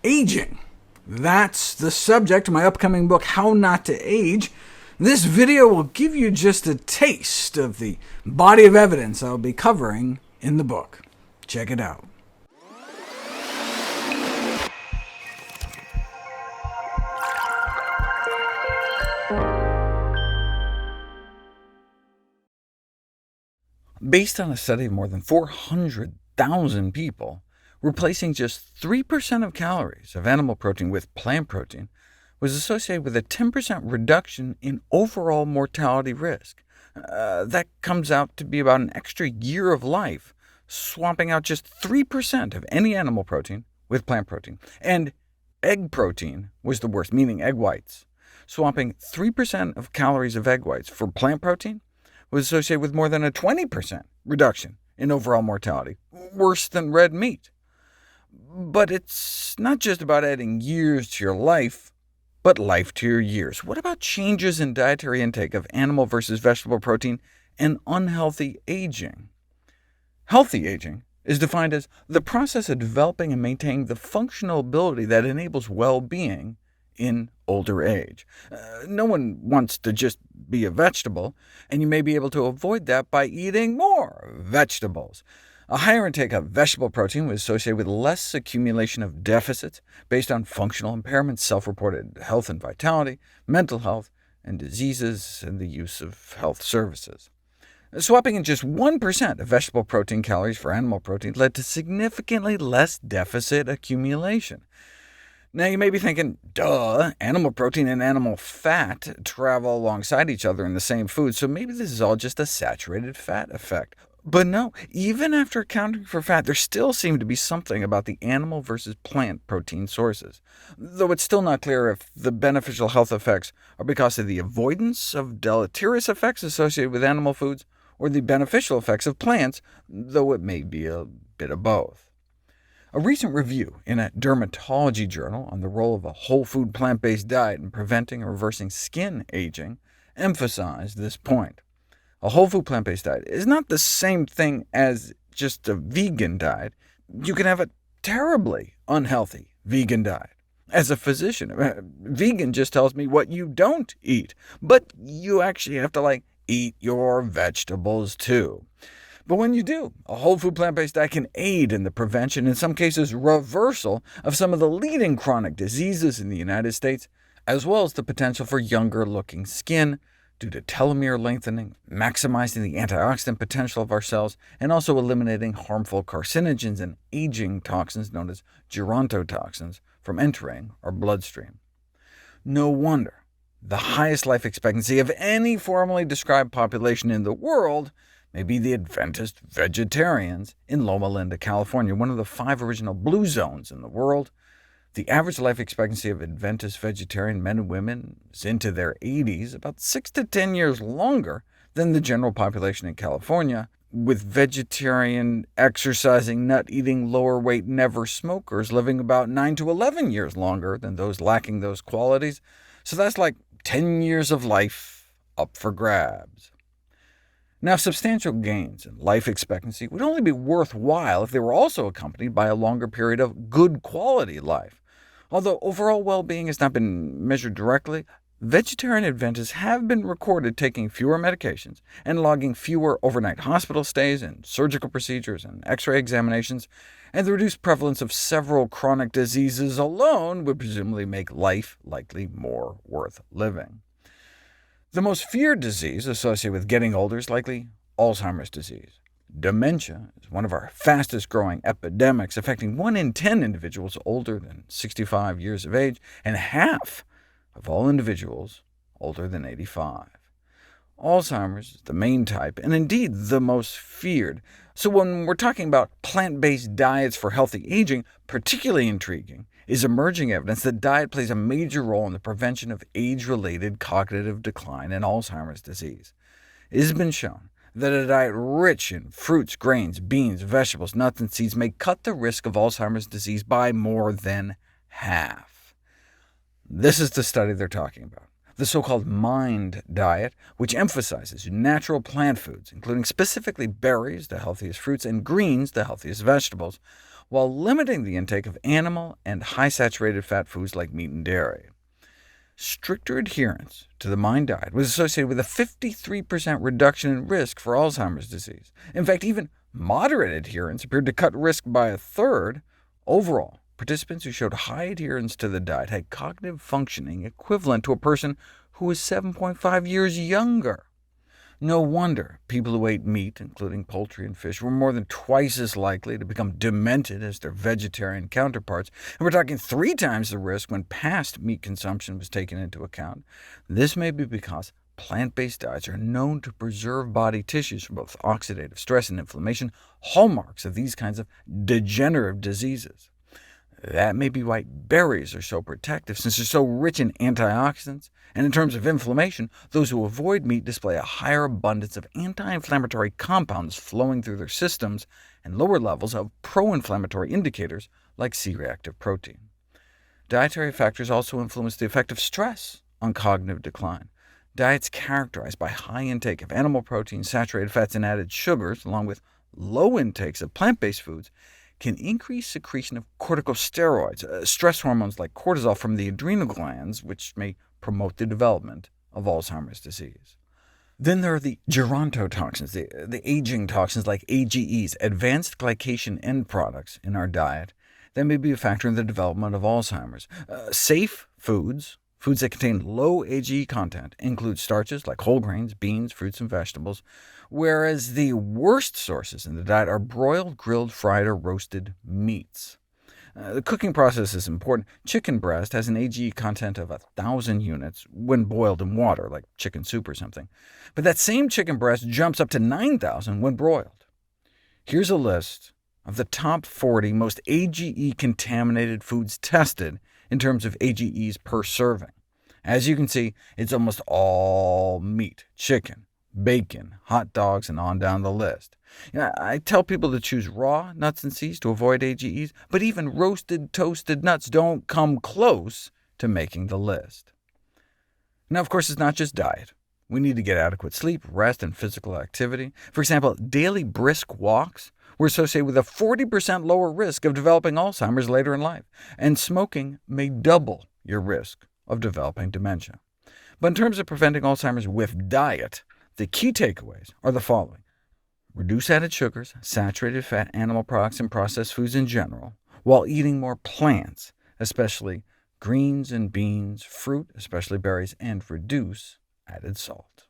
Aging. That's the subject of my upcoming book, How Not to Age. This video will give you just a taste of the body of evidence I'll be covering in the book. Check it out. Based on a study of more than 400,000 people, replacing just 3% of calories of animal protein with plant protein was associated with a 10% reduction in overall mortality risk. That comes out to be about an extra year of life, swapping out just 3% of any animal protein with plant protein. And egg protein was the worst, meaning egg whites. Swapping 3% of calories of egg whites for plant protein was associated with more than a 20% reduction in overall mortality, worse than red meat. But it's not just about adding years to your life, but life to your years. What about changes in dietary intake of animal versus vegetable protein and unhealthy aging? Healthy aging is defined as the process of developing and maintaining the functional ability that enables well-being in older age. No one wants to just be a vegetable, and you may be able to avoid that by eating more vegetables. A higher intake of vegetable protein was associated with less accumulation of deficits based on functional impairments, self-reported health and vitality, mental health, and diseases, and the use of health services. Swapping in just 1% of vegetable protein calories for animal protein led to significantly less deficit accumulation. Now you may be thinking, duh, animal protein and animal fat travel alongside each other in the same food, so maybe this is all just a saturated fat effect. But no, even after accounting for fat, there still seemed to be something about the animal versus plant protein sources, though it's still not clear if the beneficial health effects are because of the avoidance of deleterious effects associated with animal foods, or the beneficial effects of plants, though it may be a bit of both. A recent review in a dermatology journal on the role of a whole food plant-based diet in preventing or reversing skin aging emphasized this point. A whole food plant-based diet is not the same thing as just a vegan diet. You can have a terribly unhealthy vegan diet. As a physician, vegan just tells me what you don't eat, but you actually have to eat your vegetables too. But when you do, a whole food plant-based diet can aid in the prevention, in some cases reversal, of some of the leading chronic diseases in the United States, as well as the potential for younger-looking skin due to telomere lengthening, maximizing the antioxidant potential of our cells, and also eliminating harmful carcinogens and aging toxins known as gerontotoxins from entering our bloodstream. No wonder the highest life expectancy of any formally described population in the world may be the Adventist vegetarians in Loma Linda, California, one of the 5 original blue zones in the world. The average life expectancy of Adventist vegetarian men and women is into their 80s, about 6 to 10 years longer than the general population in California, with vegetarian, exercising, nut-eating, lower-weight, never-smokers living about 9 to 11 years longer than those lacking those qualities. So that's like 10 years of life up for grabs. Now, substantial gains in life expectancy would only be worthwhile if they were also accompanied by a longer period of good quality life. Although overall well-being has not been measured directly, vegetarian Adventists have been recorded taking fewer medications and logging fewer overnight hospital stays and surgical procedures and X-ray examinations, and the reduced prevalence of several chronic diseases alone would presumably make life likely more worth living. The most feared disease associated with getting older is likely Alzheimer's disease. Dementia is one of our fastest-growing epidemics, affecting 1 in 10 individuals older than 65 years of age, and half of all individuals older than 85. Alzheimer's is the main type, and indeed the most feared. So when we're talking about plant-based diets for healthy aging, particularly intriguing is emerging evidence that diet plays a major role in the prevention of age-related cognitive decline and Alzheimer's disease. It has been shown that a diet rich in fruits, grains, beans, vegetables, nuts, and seeds may cut the risk of Alzheimer's disease by more than half. This is the study they're talking about, the so-called MIND diet, which emphasizes natural plant foods, including specifically berries, the healthiest fruits, and greens, the healthiest vegetables, while limiting the intake of animal and high-saturated fat foods like meat and dairy. Stricter adherence to the MIND diet was associated with a 53% reduction in risk for Alzheimer's disease. In fact, even moderate adherence appeared to cut risk by a third. Overall, participants who showed high adherence to the diet had cognitive functioning equivalent to a person who was 7.5 years younger. No wonder people who ate meat, including poultry and fish, were more than twice as likely to become demented as their vegetarian counterparts, and we're talking 3 times the risk when past meat consumption was taken into account. This may be because plant-based diets are known to preserve body tissues from both oxidative stress and inflammation, hallmarks of these kinds of degenerative diseases. That may be why berries are so protective, since they're so rich in antioxidants, and in terms of inflammation, those who avoid meat display a higher abundance of anti-inflammatory compounds flowing through their systems, and lower levels of pro-inflammatory indicators like C-reactive protein. Dietary factors also influence the effect of stress on cognitive decline. Diets characterized by high intake of animal protein, saturated fats, and added sugars, along with low intakes of plant-based foods, can increase secretion of corticosteroids, stress hormones like cortisol from the adrenal glands, which may promote the development of Alzheimer's disease. Then there are the gerontotoxins, the aging toxins like AGEs, advanced glycation end products in our diet, that may be a factor in the development of Alzheimer's. Safe foods that contain low AGE content include starches like whole grains, beans, fruits, and vegetables, whereas the worst sources in the diet are broiled, grilled, fried, or roasted meats. The cooking process is important. Chicken breast has an AGE content of 1,000 units when boiled in water, like chicken soup or something, but that same chicken breast jumps up to 9,000 when broiled. Here's a list of the top 40 most AGE-contaminated foods tested in terms of AGEs per serving. As you can see, it's almost all meat, chicken, bacon, hot dogs, and on down the list. I tell people to choose raw nuts and seeds to avoid AGEs, but even roasted, toasted nuts don't come close to making the list. Now, of course, it's not just diet. We need to get adequate sleep, rest, and physical activity. For example, daily brisk walks were associated with a 40% lower risk of developing Alzheimer's later in life, and smoking may double your risk of developing dementia. But in terms of preventing Alzheimer's with diet, the key takeaways are the following. Reduce added sugars, saturated fat, animal products, and processed foods in general, while eating more plants, especially greens and beans, fruit, especially berries, and reduce added salt.